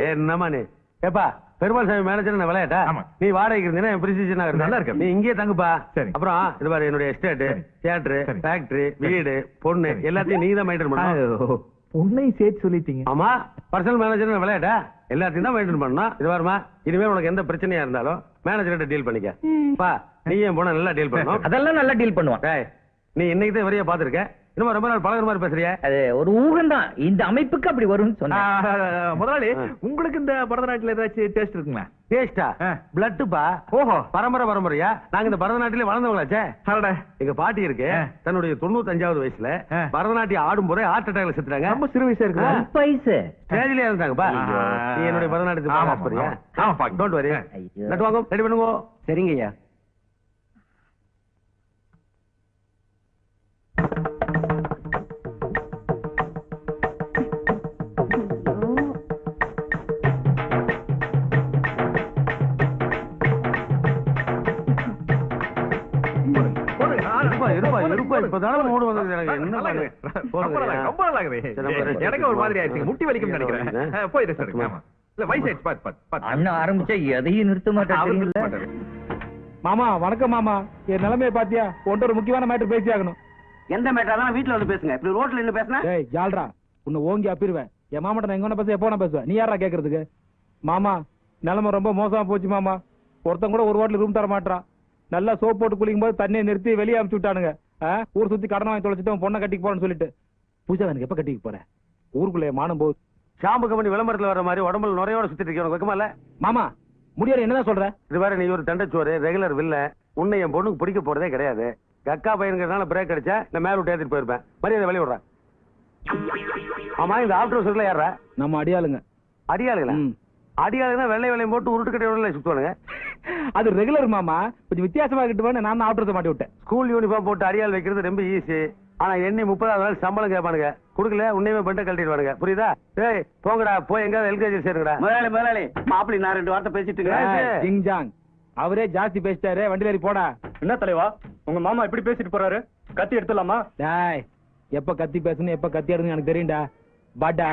என்னமா நீ? ஏப்பா, பெருமாள் சாமி மேனேஜர் நான் விளையாட்டா? நீ வாடகைக்கு இருந்தீங்கன்னா என் பிரிசிஷனா இருக்கு. நல்லா இருக்கு. நீ இங்கேயே தங்குப்பா. அப்புறம் இது பாரு, என்னுடைய எஸ்டேட், தியேட்டர், ஃபேக்டரி, வீடு, பொண்ணு எல்லாத்தையும் நீ தான் மெயின்டைன் பண்ணணும். பொண்ணையும் சேர்த்து சொல்லிட்டீங்க. ஆமா, பர்சனல் மேனேஜர் விளையாட்டா? எல்லாத்தையும் தான் மெயின்டைன் பண்ணணும். இது பாருமா, இனிமே உனக்கு எந்த பிரச்சனையா இருந்தாலும் மேனேஜர்கிட்ட டீல் பண்ணிக்க. பா, நீ ஏன் போனா நல்லா டீல் பண்ணணும். அதெல்லாம் நல்லா டீல் பண்ணுவான். நீ இன்னைக்கு தான் வரைய பாத்துருக்க, இன்னும் ரொம்ப நாள் பழகுற மாதிரி பேசுறிய. அது ஒரு ஊகம் தான், இந்த அமைப்புக்கு அப்படி வரும்னு சொன்னேன். முதலாளி, உங்களுக்கு இந்த பரதநாட்டில ஏதாச்சும் டேஸ்ட் இருக்குங்களா? டேஸ்டா? பிளட்டுப்பா. ஓஹோ, பரம்பரையா? நாங்க இந்த பரதநாட்டிலே வளர்ந்தவங்களாச்சே. எங்க பாட்டி இருக்கு, தன்னுடைய 95வது வயசுல பரதநாட்டியம் ஆடும் போதே ஹார்ட் அட்டாக்ல செத்துட்டாங்க. ரொம்ப சிறு வயசா இருக்கு. ஸ்டேஜ்லயே இருந்தாங்கப்பா. நீ என்னுடைய பரதநாட்டியத்தை டோன்ட் வரி. நட்டு வாங்க, ரெடி பண்ணுங்க. சரிங்கய்யா. எனக்கு ஒரு மாதிரி ஆயிடுச்சு, முட்டி வலிக்கும் நினைக்கிறேன். போயிடு சார். இல்ல வயசாயிடுச்சு. அண்ணன் ஆரம்பிச்சா எதையும் நிறுத்த மாட்டேன். மாமா வணக்கம். மாமா, என் நிலைமையை பாத்தியா? ஒன்று ஒரு முக்கியமான மேட்டர் பேசி ஆகணும். எந்த மேட்டர்? வீட்டுல வந்து பேசுங்க. இப்படி ரோட்ல நின்னு பேசினா ஜால்ரா உன்னை ஓங்கி அப்பிடுவேன். என் மாமாட்ட நான் எங்க பேச எப்போ நான் பேசுவேன்? நீ யாரா கேக்குறதுக்கு? மாமா, நிலைமை ரொம்ப மோசமா போச்சு மாமா. ஒருத்தன் கூட ஒரு ஹோட்டல் ரூம் தர மாட்டான். நல்லா சோப் போட்டு குளிக்கும் போது தண்ணியை நிறுத்தி வெளியே அனுப்பிச்சு விட்டானுங்க. ஊர் சுத்தி கடன் வாங்கி தொலைச்சிட்டு பொண்ணை கட்டிக்கு போறேன்னு சொல்லிட்டு. பூஜா, எனக்கு எப்ப கட்டிக்கு போறேன்? ஊருக்குள்ளே மானம் போகுது. ஷாம்பு கம்பெனி விளம்பரத்துல வர மாதிரி உடம்புல நுரையோட சுத்திட்டு இருக்கேன். வெக்கமா இல்ல? மாமா, முடியாது. என்னதான் சொல்ற? இது வேற, நீ ஒரு தண்டச்சோறு, ரெகுலர் வில்ல. உன்னை என் பொண்ணுக்கு பிடிக்க போறதே கிடையாது. அக்கா பையனுங்கிறதுனால பிரேக் அடிச்சா இந்த மேல விட்டு ஏத்திட்டு போயிருப்பேன். மரியாதை வெளிய விடுறேன். ஆமா, இந்த ஆஃப்டர் ஹவுஸ்ல யாரா? நம்ம அடியாளுங்க. அடியாளுங்களா? அடியாளுங்கன்னா வெள்ளை வெள்ளையும் போட்டு உருட்டுக்கட்டை சுத்துவானுங்க. அது ரெகுலர் மாமா, கொஞ்சம் வித்தியாசமா கிட்டு நான் ஆஃப்டர் மாட்டி விட்டேன். ஸ்கூல் யூனிஃபார்ம் போட்டு அடியாள் வைக்கிறது ரொம்ப ஈஸி. ஆனா எண்ணி 30வது நாள் சம்பளம் கேட்பானுங்க. குடுக்கல உன்னையுமே பெண்ட கழட்டிடுவானுங்க. புரியுதா? ஏய் போங்கடா, போய் எங்க எல்கேஜி சேருங்கடா. முதலாளி மாப்பிள்ளை நான் 2 வார்த்தை பேசிட்டு ஜிங்ஜாங். அவரே ஜாஸ்தி பேசிட்டாரு, வண்டியில ஏறி போடா. என்ன தலைவா, உங்க மாமா இப்படி பேசிட்டு போறாரு? கத்தி எடுத்துலாமா? டேய், எப்ப கத்தி பேசணும் எப்ப கத்தி எடுன்னு எனக்கு தெரியும்டா. பாட்டா.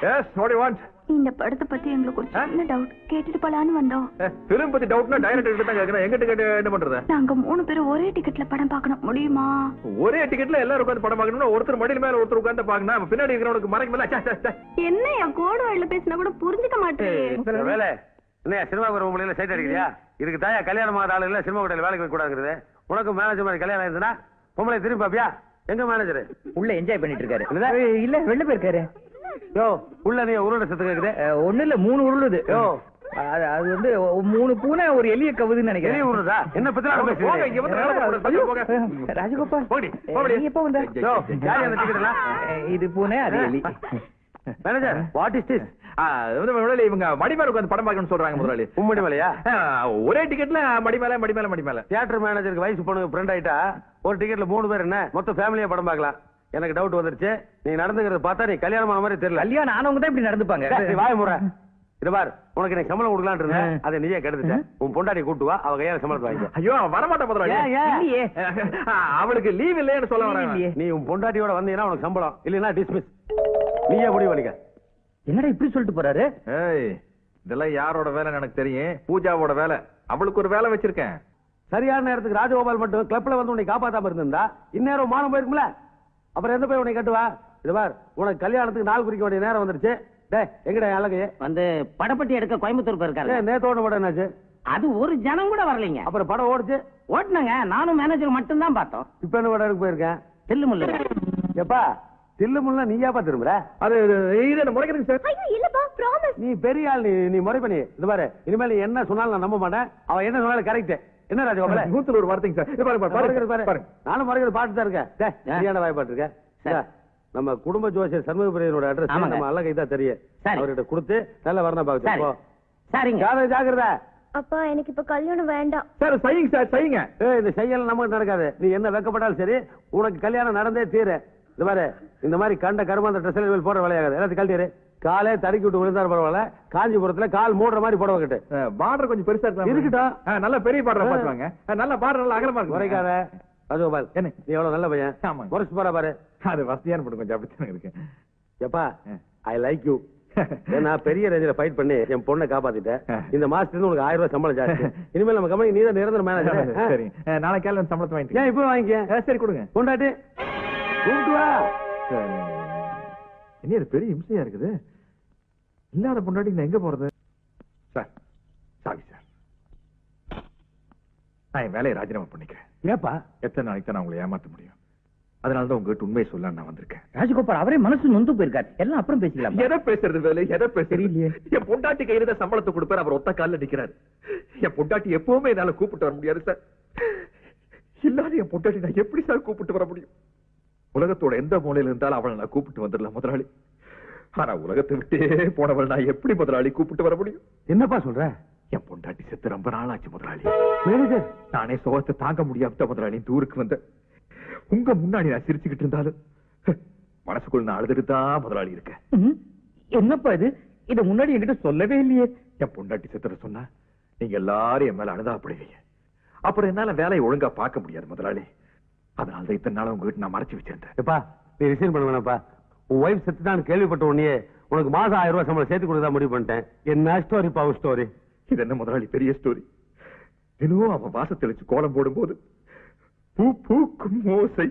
Yes, what do you want? இந்த படத்தை பத்தி எங்களுக்கு ஒரு சின்ன டவுட், கேட்டுட்டு போலான்னு வந்தோம். film பத்தி டவுட்னா டைரக்டர் கிட்ட தான் கேக்குறேன். எங்க டிக்கெட் என்ன பண்றது? நாங்க 3 பேரும் ஒரே டிக்கெட்ல படம் பார்க்கணும், முடியுமா? ஒரே டிக்கெட்ல எல்லாரும் உட்கார்ந்து படம் பார்க்கணும்னா ஒருத்தர் மடியில மேல ஒருத்தர் உட்கார்ந்து பார்க்கணும். பின்னாடி இருக்கிறவனுக்கு மறைக்க மேல என்ன என் கோடு வழியில பேசினா கூட புரிஞ்சுக்க மாட்டேன். வேலை என்ன? சினிமா வர முடியல, சைட் அடிக்கிறியா? இதுக்கு தாயா கல்யாணம் ஆகிற ஆளு இல்ல சினிமா கடையில் வேலைக்கு வைக்க கூடாதுங்கிறது. உனக்கு மேனேஜர் மாதிரி கல்யாணம் ஆயிருந்தா பொம்பளை திரும்பி பாப்பியா? எங்க மேனேஜர் உள்ள என்ஜாய் பண்ணிட்டு இருக்காரு. இல்ல வெளில போயிருக்காரு. யோ, உள்ள நீ உருளை சத்து கேக்குது. ஒண்ணு இல்ல 3 உருளுது. யோ, அது வந்து 3 பூனை ஒரு எலிய கவுதுன்னு நினைக்கிறேன். எலி உருளுதா? என்ன பத்தி ராஜகோபால், நீ எப்ப வந்த? இது பூனை, அது எலி. Manager, what is this? முதலாளி, இவங்க மடி மேல உட்கார்ந்து படம் பார்க்கணும்னு சொல்றாங்க. முதலாளி உம்மடி மேலையா? ஒரே டிக்கெட்ல மடி மேல. தியேட்டர் மேனேஜருக்கு வயசு பொண்ணுங்க ஃப்ரெண்ட் ஆயிட்டா ஒரு டிக்கெட்ல 3 பேர் என்ன மொத்த ஃபேமிலியா படம் பார்க்கலாம். எனக்கு டவுட் வந்துருச்சு. நீ நடந்துக்கிறத பார்த்தா நீ கல்யாணம் ஆன மாதிரி தெரியல. கல்யாணம் ஆனவங்க தான் இப்படி நடந்துப்பாங்க. நீ வாய முறை. இது பார், உனக்கு எனக்கு சம்பளம் கொடுக்கலான்னு இருந்தேன், அதை நீயே கெடுத்துட்ட. உன் பொண்டாட்டி கூட்டு வா, அவ கையால சம்பளத்தை வாங்கிக்கோ. ஐயோ வரமாட்டேன் முதலாளி. இல்லையே. அவளுக்கு லீவ் இல்லைன்னு சொல்ல வரேன். நீ உன் பொண்டாட்டியோட வந்தீங்கன்னா உனக்கு சம்பளம், இல்லைன்னா டிஸ்மிஸ். நீயே முடிவு பண்ணிக்க. என்னடா இப்படி சொல்லிட்டு போறாரு? ஏய், இதெல்லாம் யாரோட வேலைன்னு எனக்கு தெரியும். பூஜாவோட வேலை. அவளுக்கு ஒரு வேலை வச்சிருக்கேன். சரியான நேரத்துக்கு ராஜகோபால் மட்டும் கிளப்ல வந்து உன்னை காப்பாத்தாம இருந்திருந்தா இந்நேரம் மானம் போயிருக்கும்ல. அப்புறம் எந்த போய் உன்னை கட்டுவா? இது பார், உனக்கு கல்யாணத்துக்கு நாள் குறிக்க வேண்டிய நேரம் வந்துருச்சு. டேய், எங்கடா அழகு? வந்து படப்பட்டி எடுக்க கோயம்புத்தூர் போயிருக்காரு. நேத்தோட படம் என்னாச்சு? அது ஒரு ஜனம் கூட வரலைங்க. அப்புறம் படம் ஓடுச்சு. ஓட்டுனங்க, நானும் மேனேஜர் மட்டும் தான் பார்த்தோம். இப்ப என்ன படம் எடுக்க போயிருக்கேன்? தில்லுமுல்லு. எப்பா தில்லுமுல்ல நீயாப்பா திரும்புற? அது இது என்ன முறைக்கிறீங்க சார்? ஐயோ இல்லப்பா, ப்ராமிஸ். நீ பெரிய ஆள், நீ முறை பண்ணி. இது பாரு, இனிமேல் நீ என்ன சொன்னாலும் நான் நம்ப மாட்டேன். அவன் என்ன சொன்னாலும் கரெக்ட். என்ன ராஜகோபால? 100 வார்த்தைங்க சார். இது பாருங்க பாரு, நானும் மறைக்கிறது பாட்டு தான் இருக்கேன். சரியான வாய்ப்பாட்டு இருக்கேன். நம்ம குடும்ப ஜோசியர் சண்முகபிரியனோட அட்ரஸ் நம்ம அல்ல கைதான் தெரியும். அவர்கிட்ட கொடுத்து நல்ல வரணும் பாக்க. சரிங்க. ஜாக்கிரதா. அப்பா எனக்கு இப்ப கல்யாணம் வேண்டாம். சார் செய்யுங்க சார், செய்யுங்க. இந்த செய்யல நமக்கு நடக்காது. நீ என்ன வெக்கப்பட்டாலும் சரி, உனக்கு கல்யாணம் நடந்தே தீரு. இது பாரு, இந்த மாதிரி கண்ட கருமாந்த ட்ரெஸ் போட வேலையாகாது. எல்லாத்தையும் கழட்டிடு. காலே தடுக்கி விட்டு விழுந்தாரு பரவாயில்ல. காஞ்சிபுரத்துல கால் மூடுற மாதிரி புடவை கட்டு. பார்டர் கொஞ்சம் பெருசா இருக்கட்டும். நல்ல பெரிய பார்டர் பாத்துவாங்க. நல்ல பார்டர் நல்ல அகலமா இருக்கு. குறைக்காத ராஜகோபால். என்ன நீ எவ்வளவு நல்ல பையன். ஆமாங்க. முறைச்சு போற பாரு. அது வசதியான படம், கொஞ்சம் அப்படித்தான் இருக்கு. எப்பா ஐ லைக் யூ. நான் பெரிய ரேஞ்சில ஃபைட் பண்ணி என் பொண்ணை காப்பாத்திட்டேன். இந்த மாசத்துல உனக்கு 1000 ரூபாய் சம்பளம் ஜாஸ்தி. இனிமேல் நம்ம கம்பெனி நீ தான் நிரந்தர மேனேஜர். சரி, நாளைக்கு காலையில சம்பளத்தை வாங்கிட்டு. ஏன் இப்போ வாங்கிக்க? சரி கொடுங்க. கொண்டாட்டி கூப்பிட்டு வா. இனி அது பெரிய இம்சையா இருக்குது. இல்லாத பொண்டாட்டி நான் எங்க போறது? சார் சாரி சார், நான் என் வேலையை ராஜினாமா பண்ணிக்கிறேன். ஏப்பா எத்தனை நாளைக்கு தான் நான் உங்களை ஏமாத்த முடியும்? அதனாலதான் உங்ககிட்ட உண்மையை சொல்ல நான் வந்திருக்கேன். ராஜகோபால் அவரே மனசு நொந்து போயிருக்காரு. எல்லாம் அப்புறம் பேசிக்கலாம். எதை பேசுறது வேலை, எதை பேசுறீங்க? என் பொண்டாட்டி கையில தான் சம்பளத்தை கொடுப்பாரு, அவர் ஒத்த காலில் நிக்கிறாரு. என் பொண்டாட்டி எப்பவுமே என்னால கூப்பிட்டு வர முடியாது சார். இல்லாத என் பொண்டாட்டி நான் எப்படி சார் கூப்பிட்டு வர முடியும்? உலகத்தோட எந்த மூலையில இருந்தாலும் அவளை நான் கூப்பிட்டு வந்துடலாம் முதலாளி. ஆனா உலகத்தை விட்டே போனவள் நான் எப்படி முதலாளி கூப்பிட்டு வர முடியும்? என்னப்பா சொல்ற? என் பொண்டாட்டி செத்து ரொம்ப நாள் ஆச்சு முதலாளி. மேனேஜர், நானே சோகத்தை தாங்க முடியாம முதலாளி ஊருக்கு வந்த. உங்க முன்னாடி நான் சிரிச்சுக்கிட்டு இருந்தாலும் மனசுக்குள்ள நான் அழுதுட்டு தான் முதலாளி இருக்கேன். என்னப்பா இது? இத முன்னாடி என்கிட்ட சொல்லவே இல்லையே. என் பொண்டாட்டி செத்துற சொன்னா நீங்க எல்லாரும் என் மேல அழுதாப்படுவீங்க. அப்புறம் என்னால வேலையை ஒழுங்கா பார்க்க முடியாது முதலாளி. அதனால இத்தனை நாள் உங்ககிட்ட நான் மறைச்சு வச்சிருந்தேன். எப்பா நீ ரிசைன் பண்ண வேணாப்பா. உன் ஒய்ஃப் செத்துட்டான்னு கேள்விப்பட்ட உடனே உனக்கு மாசம் 1000 ரூபாய் சம்பளம் சேர்த்து கொடுத்தா முடிவு பண்ணிட்டேன். என்ன ஸ்டோரி பாவ ஸ்டோரி? இது என்ன முதலாளி பெரிய ஸ்டோரி? தினமும் அவன் வாச தெளிச்சு கோலம் போடும்போது பூ பூக்கும் ஓசை,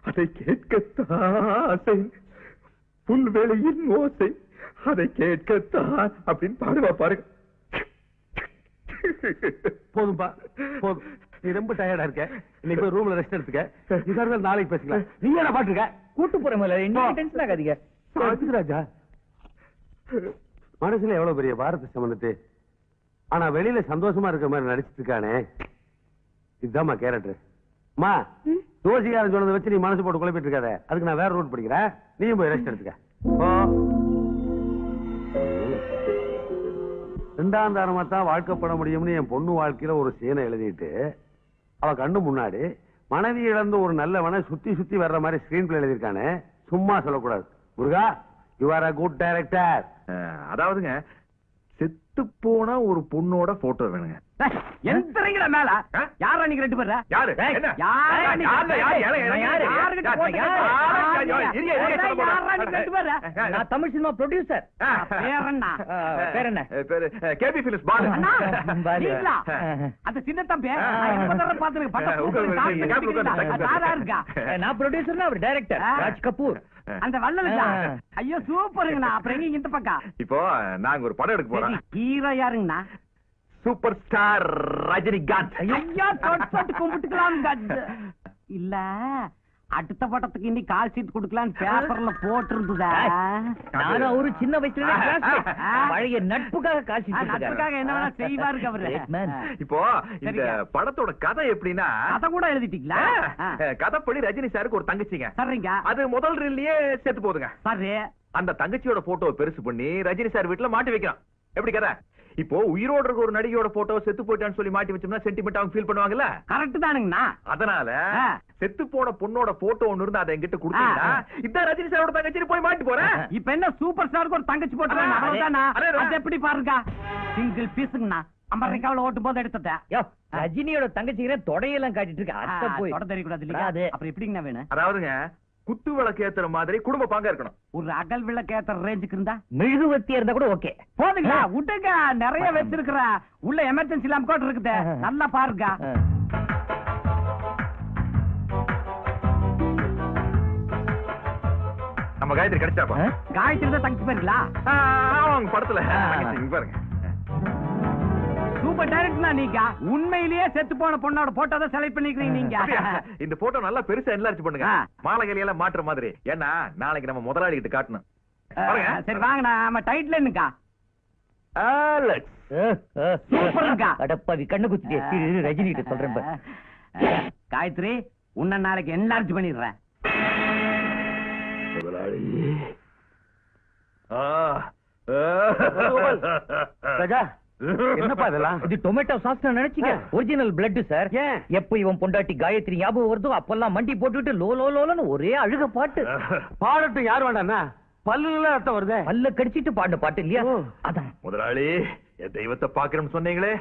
அதை கேட்கத்தான் புல்வெளியின் ஓசை, அதை கேட்கத்தான் அப்படின்னு பாடுவா பாருங்க. போதும்பா போதும். நீ ரொம்ப டயர்டா இருக்க. இன்னைக்கு போய் ரூம்ல ரெஸ்ட் எடுத்துக்க. இதனால நாளைக்கு பேசிக்கலாம். நீ என்ன பாட்டுருக்க? கூட்டு போற மேல இன்னும் டென்ஷன் ஆகாதீங்க. ராஜா மனசுல எவ்வளவு பெரிய பாரத்தை சுமந்துட்டு ஆனா வெளியில சந்தோஷமா இருக்க மாதிரி நடிச்சிட்டு இருக்கானே, இதுதான்மா கேரக்டர். மா ஜோசிகாரன் சொன்னதை வச்சு நீ மனசு போட்டு குழப்பிட்டு இருக்காத. அதுக்கு நான் வேற ரூட் படிக்கிறேன். நீயும் போய் ரெஸ்ட் எடுத்துக்க. ரெண்டாம் தாரமா தான் வாழ்க்கப்பட முடியும்னு என் பொண்ணு வாழ்க்கையில ஒரு சீனை எழுதிட்டு அவ கண்ணு முன்னாடி மனைவி இழந்து ஒரு நல்லவனை சுத்தி சுத்தி வர்ற மாதிரி ஸ்கிரீன் பிளே எழுதியிருக்கானே. சும்மா சொல்லக்கூடாது. முருகா, you are a good director. அதாவதுங்க, செத்து போனா ஒரு பொண்ணோட போட்டோ வேணுங்க. எந்திரங்கடா மேல. யாரா நீங்க ரெண்டு பேரா? யாரு? என்ன? நான் தமிழ் சினிமா ப்ரொடியூசர். பேர் என்ன? பேர் என்ன? பேரு கேபி பிலிப்ஸ் பாலு. நீங்களா? அந்த சின்ன தம்பி நான் ப்ரொடியூசர், அவர் டைரக்டர் ராஜ் கபூர். அந்த வள்ளலுக்கா? ஐயோ சூப்பருங்கண்ணா. அப்புறம் எங்க இந்த பக்கம்? இப்போ நாங்க ஒரு படம் எடுக்க போறோம். ஹீரோ யாருங்கண்ணா? Super star Rajinikanth. ஐயா தொட்டு கும்பிட்டுக்கலாம். இல்ல அடுத்த படத்துக்கு இன்னைக்கு கால் சீட் கொடுக்கலாம் பேப்பர்ல போட்டு இருந்ததா? நானும் அவரு சின்ன வயசுல பழைய நட்புக்காக கால் சீட். நட்புக்காக என்ன வேணா செய்வாருக்கு அவரு. இப்போ இந்த படத்தோட கதை எப்படின்னா, அத கூட எழுதிட்டீங்களா? கதைப்படி ரஜினி சாருக்கு ஒரு தங்கச்சிங்க. சரிங்க. அது முதல் ரீல்லயே செத்து போகுதுங்க. சரி. அந்த தங்கச்சியோட போட்டோ பெருசு பண்ணி ரஜினி சார் வீட்டுல மாட்டி வைக்கிறான். எப்படி கதை? இப்போ உயிரோட இருக்க ஒரு நடிகையோட போட்டோ செத்து போயிட்டான்னு சொல்லி மாட்டி வச்சோம்னா சென்டிமெண்ட் அவங்க ஃபீல் பண்ணுவாங்கல்ல. கரெக்ட் தானுங்கண்ணா. அதனால செத்து போன பொண்ணோட போட்டோ ஒண்ணு இருந்து அதை என்கிட்ட கொடுத்தீங்கன்னா இதான் ரஜினி சாரோட தங்கச்சி போய் மாட்டி போறேன். இப்ப என்ன சூப்பர் ஸ்டாருக்கு ஒரு தங்கச்சி போட்டுறாங்க அவ்வளவுதானா? அது எப்படி பாருங்க, சிங்கிள் பீஸுங்கண்ணா. அமெரிக்காவுல ஓட்டு போது எடுத்துட்டேன். ரஜினியோட தங்கச்சிக்கிற தொடையெல்லாம் காட்டிட்டு இருக்க அத்தை போய் தொட தெரியக்கூடாது இல்லையா? அப்புறம் எப்படிங்கண்ணா வேணும்? அதாவதுங்க குத்து விளக்கு ஏத்துற மாதிரி குடும்ப பாங்க இருக்கணும். ஒரு அகல் விளக்கு ஏத்துற ரேஞ்சுக்கு இருந்தா மெழுகுவர்த்தியா இருந்தா கூட ஓகே. போதுங்களா? விட்டுங்க, நிறைய வச்சிருக்கிற உள்ள எமர்ஜென்சி லேம்ப் கூட இருக்குது, நல்லா பாருங்க. நம்ம காயத்ரி கிடைச்சாப்பா. காயத்ரி தான் தங்கச்சி பாருங்களா? அவங்க படத்துல பாருங்க. சூப்பர் டைரக்டர்னா நீங்க. உண்மையிலேயே செத்து போன பொண்ணோட போட்டோ தான் செலக்ட் பண்ணிக்கிறீங்க நீங்க. இந்த போட்டோ நல்லா பெருசா என்லார்ஜ் பண்ணுங்க, மாலைகளை எல்லாம் மாற்ற மாதிரி. ஏன்னா நாளைக்கு நம்ம முதலாளி கிட்ட காட்டணும். சரி வாங்கண்ணா, நம்ம டைட்டில் என்னக்கா? சூப்பர்க்கா. அடப்பாவி கண்ணு குத்திட்டே ரஜினி கிட்ட சொல்றேன். காயத்ரி, உன்னை நாளைக்கு என்லார்ஜ் பண்ணிடுறேன். முதலாளி ராஜா, என்னப்பா இதெல்லாம்? இது டொமேட்டோ சாஸ் நினைச்சீங்க? Original blood sir. எப்ப இவன் பொண்டாட்டி காயத்ரி ஞாபகம் வருதோ அப்பெல்லாம் மண்டி போட்டுட்டு லோ லோ லோன்னு ஒரே அழுக பாட்டு. பாடட்டு யார் வேண்டாண்ணா? பல்லுல ரத்தம் வருதே. பல்ல கடிச்சிட்டு பாடின பாட்டு இல்லையா? அதான் முதலாளி, என் தெய்வத்தை பாக்குறேன்னு சொன்னீங்களே,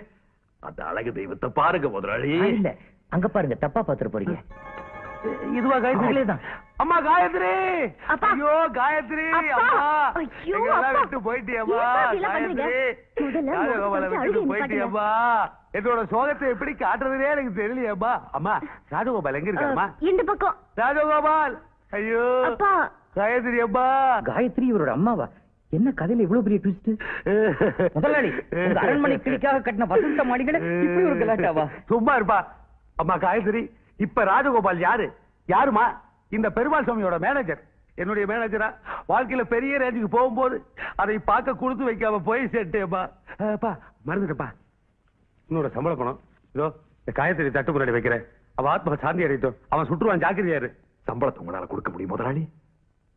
அந்த அழகு தெய்வத்தை பாருங்க முதலாளி. இல்ல அங்க பாருங்க, தப்பா பாத்துட்டு போறீங்க. இதுவா காயத்ரி? அம்மா காயத்ரி! அப்பா! ஐயோ காயத்ரி! அப்பா! அம்மா! ஐயோ, எங்கெல்லாம் அப்பா! விட்டு போயிட்டியம்மா ஏன்பா இப்படிலாம் காயத்ரி! பண்றீங்க? முதல்ல ராஜகோபாலை முகத்தை விட்டு அழுகி போயிட்டியம்மா. என்னோட சோகத்தை எப்படி காட்டுறதுனே எனக்கு தெரியலையேம்மா. அம்மா, ராஜகோபால் எங்க இருக்காருமா? இந்த பக்கம். ராஜகோபால்! ஐயோ அப்பா! காயத்ரி அம்மா! காயத்ரி இவரோட அம்மாவா? என்ன கதையில இவ்வளவு பெரிய ட்விஸ்ட்? முதலாளி, உங்க அரண்மனை கிளிக்காக கட்டின வசந்த மாளிகளை இப்படி ஒரு கலாட்டாவா? சும்மா இருப்பா. அம்மா காயத்ரி, இப்ப ராஜகோபால் யாரு? யாருமா? இந்த பெருமாள் சுவாமியோட மேனேஜர். என்னுடைய மேனேஜரா வாழ்க்கையில பெரிய ரேஞ்சுக்கு போகும்போது அதை பார்க்க கொடுத்து வைக்காம போய் சேர்ட்டேப்பா. மறந்துட்டப்பா. இன்னொரு சம்பள பணம் இதோ இந்த காயத்ரி தட்டு முன்னாடி வைக்கிறேன். அவ ஆத்மா சாந்தி அடையட்டும். அவன் சுற்றுவான், ஜாக்கிரதையாரு. சம்பளத்தை உங்களால கொடுக்க முடியும் முதலாளி,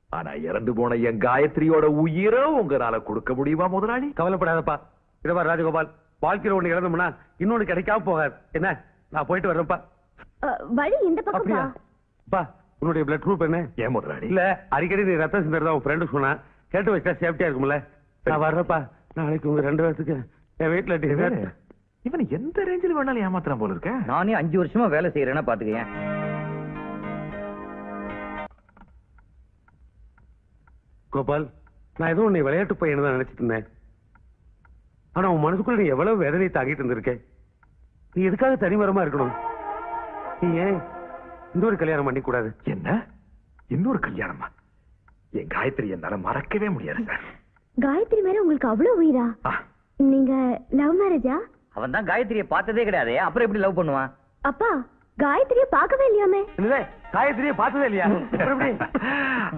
ஆனா இறந்து போன என் காயத்ரியோட உயிரை உங்களால கொடுக்க முடியுமா முதலாளி? கவலைப்படாதப்பா. இதவா ராஜகோபால், வாழ்க்கையில ஒண்ணு இழந்தோம்னா இன்னொன்னு கிடைக்காம போகாது. என்ன, நான் போயிட்டு வர்றேன்ப்பா. வழி இந்த பக்கம். அப்படியா? பா, உன்னுடைய பிளட் குரூப் என்ன? ஏன் முதலாளி? இல்ல, அடிக்கடி நீ ரத்தம் சிந்தறதா உன் ஃப்ரெண்டு சொன்னா, கேட்டு வச்சா சேஃப்டியா இருக்கும்ல. நான் வர்றப்பா. நாளைக்கு உங்க 2 பேருக்கு என் வீட்டுல இவன் எந்த ரேஞ்சில் வேணாலும் ஏமாத்துறான் போல இருக்க. நானே 5 வருஷமா வேலை செய்யறேன்னா பாத்துக்கேன். கோபால், நான் ஏதோ உன்னை விளையாட்டு பையன் தான் நினைச்சிட்டு இருந்தேன். ஆனா உன் மனசுக்குள்ள நீ எவ்வளவு வேதனை தாங்கிட்டு இருந்திருக்க. நீ எதுக்காக தனிமரமா இருக்கணும்? நீ ஏன் இன்னொரு கல்யாணம் பண்ணி கூடாது? என்ன இன்னொரு கல்யாணமா? என் காயத்ரி என்னால மறக்கவே முடியாது சார். காயத்ரி மேல உங்களுக்கு அவ்வளவு உயிரா? நீங்க லவ் மேரேஜா? அவன் தான் காயத்ரியை பார்த்ததே கிடையாது, அப்புறம் எப்படி லவ் பண்ணுவான்? அப்பா, காயத்ரியை பார்க்கவே இல்லையாமே? காயத்ரியை பார்த்ததே இல்லையா?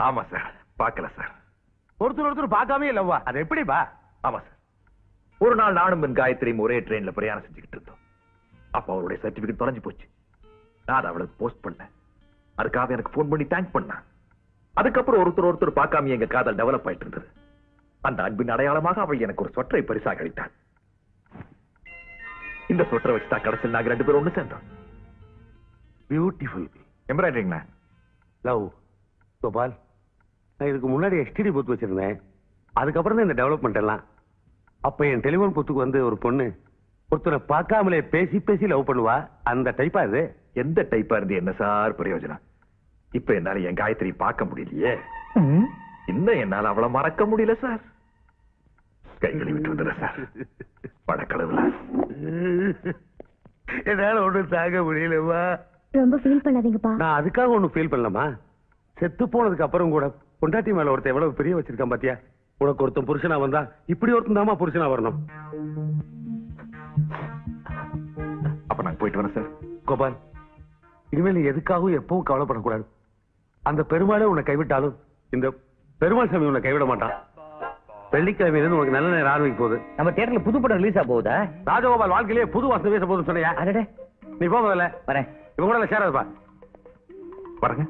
ஆமா சார், பார்க்கல சார். ஒருத்தர் பார்க்காமே இல்லவா? அது எப்படிப்பா? ஆமா சார், ஒரு நாள் நானும் என் காயத்ரியும் ஒரே ட்ரெயின்ல பிரயாணம் செஞ்சுக்கிட்டு இருந்தோம். அப்ப அவருடைய சர்டிபிகேட் தொலைஞ்சு போச்சு. நான் அவளுக்கு போஸ்ட் பண்ணேன். அதுக்காக எனக்கு போன் பண்ணி தேங்க் பண்ணேன். அதுக்கப்புறம் ஒருத்தர் பார்க்காம எங்க காதல் டெவலப் ஆயிட்டு இருந்தது. அந்த அன்பின் அடையாளமாக அவள் எனக்கு ஒரு சொற்றை பரிசாக அளித்தாள். இந்த சொற்றை வச்சுதான் கடைசியில் நாங்க 2 பேரும் ஒண்ணு சேர்ந்தோம். Beautiful embroidering love. கோபால், நான் இதுக்கு முன்னாடி எஸ்டிடி பூத் வச்சிருந்தேன். அதுக்கப்புறம் தான் இந்த டெவலப்மெண்ட் எல்லாம். அப்ப என் டெலிபோன் பூத்துக்கு வந்து ஒரு பொண்ணு ஒருத்தரை பார்க்காமலே பேசி பேசி லவ் பண்ணுவா. அந்த டைப்பா இது? எந்த டைப்பா இருந்து என்ன சார் பிரயோஜனம்? இப்ப என்னால என் காயத்ரி பார்க்க முடியலையே. இன்னும் என்னால அவளை மறக்க முடியல சார். கைகளை விட்டு வந்துடுற சார். படக்கடவுல என்னால ஒண்ணு தாங்க முடியலமா. ரொம்ப ஃபீல் பண்ணாதீங்கப்பா. நான் அதுக்காக ஒண்ணு ஃபீல் பண்ணலாமா? செத்து போனதுக்கு அப்புறம் கூட பொண்டாட்டி மேல ஒருத்தன் எவ்வளவு பெரிய வச்சிருக்கான் பாத்தியா? உனக்கு ஒருத்தன் புருஷனா வந்தா இப்படி ஒருத்தன் தாமா புருஷனா வரணும். அப்ப நான் போயிட்டு வரேன் சார். கோபால், இனிமேல் நீ எதுக்காகவும் எப்பவும் கவலைப்படக்கூடாது. அந்த பெருமாளே உன்னை கைவிட்டாலும் இந்த பெருமாள் சாமி உன்னை கைவிட மாட்டான். வெள்ளிக்கிழமையிலிருந்து உனக்கு நல்ல நேரம் ஆரம்பிக்க போகுது. நம்ம தியேட்டர்ல புது படம் ரிலீஸ் ஆக போகுதா? ராஜகோபால் வாழ்க்கையிலே புது வாசனை பேச போதுன்னு சொன்னியா? அடடே, நீ போகல. வரேன். இவங்க கூட சேராதுப்பா. வரங்க.